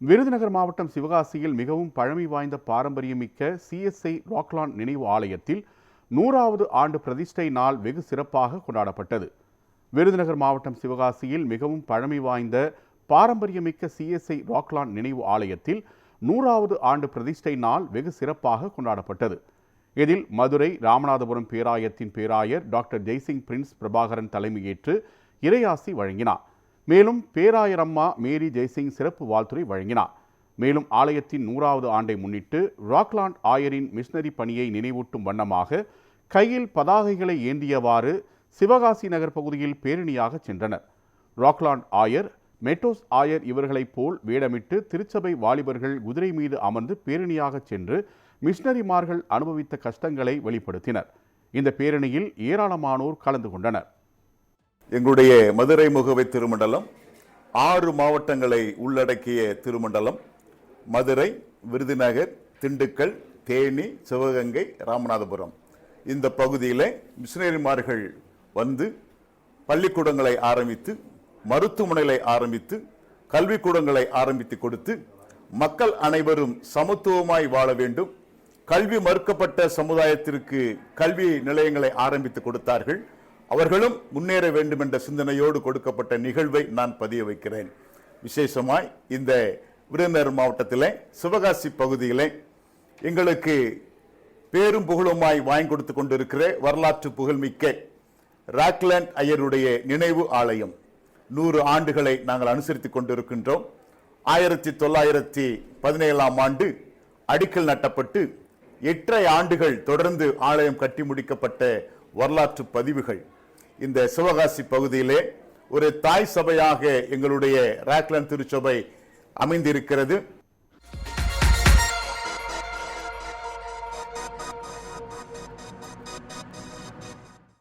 விருதுநகர் மாவட்டம் சிவகாசியில் மிகவும் பழமை வாய்ந்த பாரம்பரியமிக்க CSI ராக்லாண்ட் நினைவு ஆலயத்தில் 100வது ஆண்டு பிரதிஷ்டை நாள் வெகு சிறப்பாக கொண்டாடப்பட்டது. விருதுநகர் மாவட்டம் சிவகாசியில் மிகவும் பழமை வாய்ந்த பாரம்பரியமிக்க CSI ராக்லாண்ட் நினைவு ஆலயத்தில் 100வது ஆண்டு பிரதிஷ்டை நாள் வெகு சிறப்பாக கொண்டாடப்பட்டது. இதில் மதுரை ராமநாதபுரம் பேராயத்தின் பேராயர் டாக்டர் ஜெய்சிங் பிரின்ஸ் பிரபாகரன் தலைமையேற்று இறையாசி வழங்கினார். மேலும் பேராயரம்மா மேரி ஜெய்சிங் சிறப்பு வாழ்த்துரை வழங்கினார். மேலும் ஆலயத்தின் 100வது ஆண்டை முன்னிட்டு ராக்லாண்ட் ஆயரின் மிஷனரி பணியை நினைவூட்டும் வண்ணமாக கையில் பதாகைகளை ஏந்தியவாறு சிவகாசி நகர் பகுதியில் பேரணியாக சென்றனர். ராக்லாண்ட் ஆயர், மெட்டோஸ் ஆயர் இவர்களைப் போல் வேடமிட்டு திருச்சபை வாலிபர்கள் குதிரை மீது அமர்ந்து பேரணியாக சென்று மிஷனரிமார்கள் அனுபவித்த கஷ்டங்களை வெளிப்படுத்தினர். இந்த பேரணியில் ஏராளமானோர் கலந்து கொண்டனர். எங்களுடைய மதுரை முகவை திருமண்டலம் 6 மாவட்டங்களை உள்ளடக்கிய திருமண்டலம். மதுரை, விருதுநகர், திண்டுக்கல், தேனி, சிவகங்கை, ராமநாதபுரம் இந்த பகுதியில் மிஷனரிமார்கள் வந்து பள்ளிக்கூடங்களை ஆரம்பித்து, மருத்துவமனைகளை ஆரம்பித்து, கல்விக்கூடங்களை ஆரம்பித்து கொடுத்து மக்கள் அனைவரும் சமத்துவமாய் வாழ வேண்டும், கல்வி மறுக்கப்பட்ட சமுதாயத்திற்கு கல்வி நிலையங்களை ஆரம்பித்து கொடுத்தார்கள். அவர்களும் முன்னேற வேண்டும் என்ற சிந்தனையோடு கொடுக்கப்பட்ட நிகழ்வை நான் பதிய வைக்கிறேன். விசேஷமாய் இந்த விருதுநகர் மாவட்டத்தில் சிவகாசி பகுதியில் எங்களுக்கு பேரும் புகழுமாய் வாங்கி கொடுத்து கொண்டிருக்கிற வரலாற்று புகழ்மிக்க ராக்லாண்ட் ஐயருடைய நினைவு ஆலயம் 100 ஆண்டுகளை நாங்கள் அனுசரித்துக் கொண்டிருக்கின்றோம். 1917ஆம் ஆண்டு அடிக்கல் நட்டப்பட்டு 8 ஆண்டுகள் தொடர்ந்து ஆலயம் கட்டி முடிக்கப்பட்ட வரலாற்று பதிவுகள். இந்த சிவகாசி பகுதியிலே ஒரு தாய் சபையாக எங்களுடைய ராக்லாண்ட் திருச்சபை அமைந்திருக்கிறது.